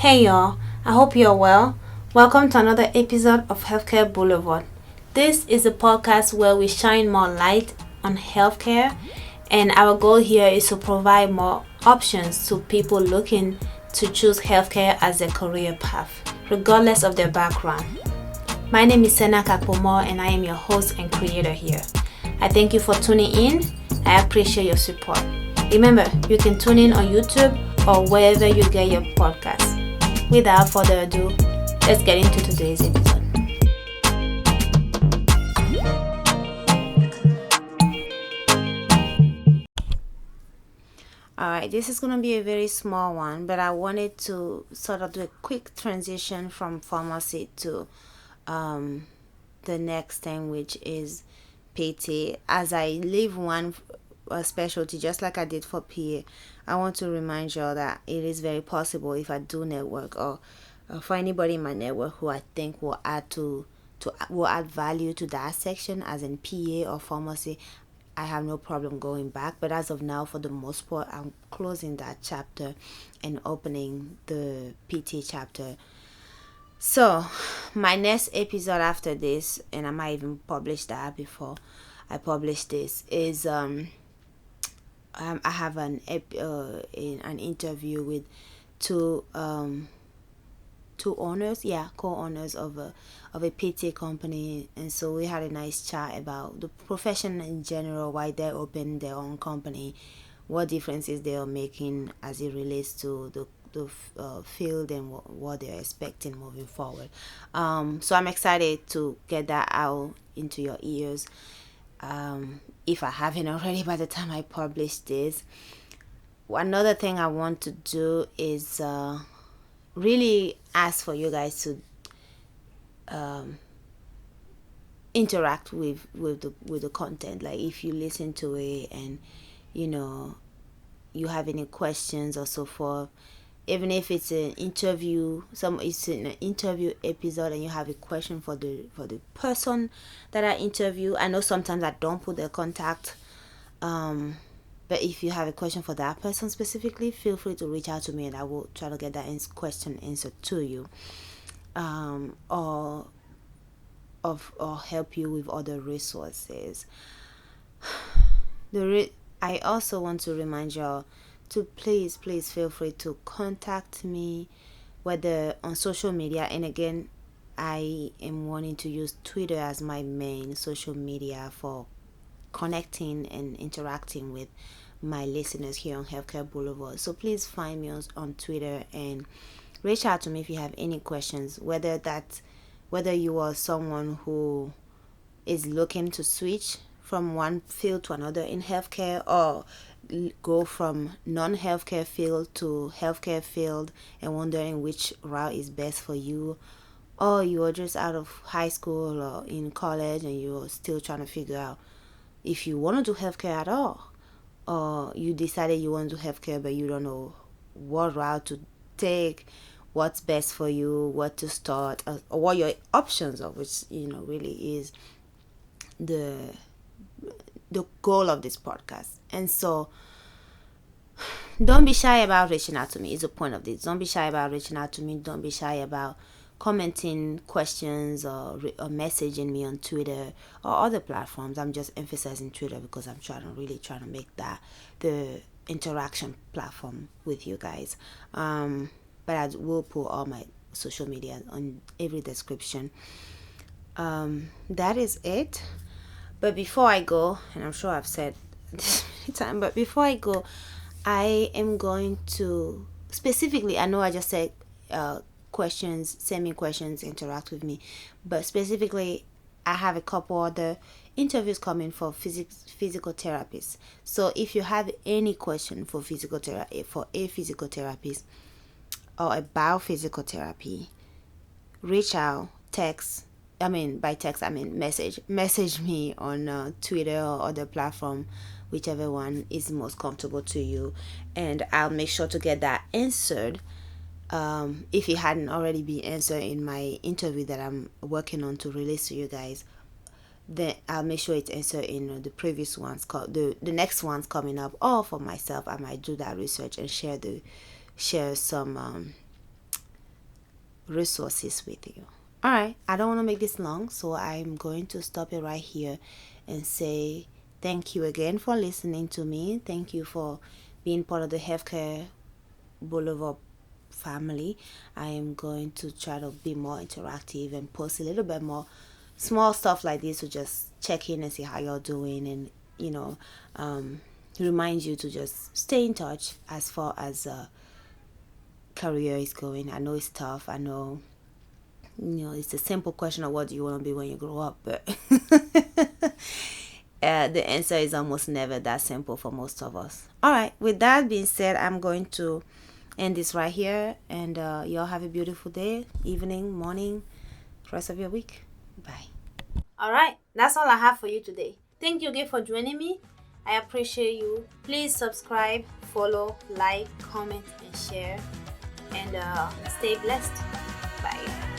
Hey y'all, I hope you're well. Welcome to another episode of Healthcare Boulevard. This is a podcast where we shine more light on healthcare, and our goal here is to provide more options to people looking to choose healthcare as a career path, regardless of their background. My name is Sena Kapomo, and I am your host and creator here. I thank you for tuning in. I appreciate your support. Remember, you can tune in on YouTube or wherever you get your podcasts. Without further ado, let's get into today's episode. Alright, this is going to be a very small one, but I wanted to sort of do a quick transition from pharmacy to the next thing, which is PT. As I leave one specialty, just like I did for PA, I want to remind y'all that it is very possible if I do network or for anybody in my network who I think will add will add value to that section, as in PA or pharmacy, I have no problem going back. But as of now, for the most part, I'm closing that chapter and opening the PT chapter. So my next episode after this, and I might even publish that before I publish this, is I have an interview with two co-owners of a PT company, and so we had a nice chat about the profession in general, why they're opening their own company, what differences they are making as it relates to the field, and what they're expecting moving forward. So I'm excited to get that out into your ears. If I haven't already by the time I publish this. Another thing I want to do is really ask for you guys to interact with the content. Like, if you listen to it and you have any questions or so forth, even if it's an interview, it's an interview episode and you have a question for the person that I interview. I know sometimes I don't put their contact, but if you have a question for that person specifically, feel free to reach out to me and I will try to get that question answered to you, or help you with other resources. I also want to remind y'all to please feel free to contact me, whether on social media. And again, I am wanting to use Twitter as my main social media for connecting and interacting with my listeners here on Healthcare Boulevard. So please find me on Twitter and reach out to me if you have any questions, whether you are someone who is looking to switch from one field to another in healthcare, or go from non-healthcare field to healthcare field and wondering which route is best for you, or you are just out of high school or in college and you're still trying to figure out if you want to do healthcare at all, or you decided you want to do healthcare but you don't know what route to take, what's best for you, what to start, or what your options are, which really is the goal of this podcast. And so don't be shy about reaching out to me, is the point of this. Don't be shy about reaching out to me. Don't be shy about commenting questions or messaging me on Twitter or other platforms. I'm just emphasizing Twitter because I'm trying to make that the interaction platform with you guys. But I will put all my social media on every description. That is it. But before I go, and I'm sure I've said this many times, but before I go, I am going to specifically, I know I just said questions, send me questions, interact with me, but specifically I have a couple other interviews coming for physical therapists. So if you have any question for physical therapy, for a physical therapist or about physical therapy, reach out, message me on Twitter or other platform, whichever one is most comfortable to you, and I'll make sure to get that answered. If it hadn't already been answered in my interview that I'm working on to release to you guys, then I'll make sure it's answered in the previous ones, the next ones coming up. Or for myself, I might do that research and share some resources with you. All right, I don't want to make this long, so I'm going to stop it right here and say thank you again for listening to me. Thank you for being part of the Healthcare Boulevard family. I am going to try to be more interactive and post a little bit more small stuff like this to just check in and see how you're doing, and remind you to just stay in touch as far as career is going. I know it's tough. I know it's a simple question of what do you want to be when you grow up, but the answer is almost never that simple for most of us. All right, with that being said, I'm going to end this right here, and y'all have a beautiful day, evening, morning, rest of your week. Bye. All right, that's all I have for you today. Thank you again for joining me. I appreciate you. Please subscribe, follow, like, comment, and share, and stay blessed. Bye.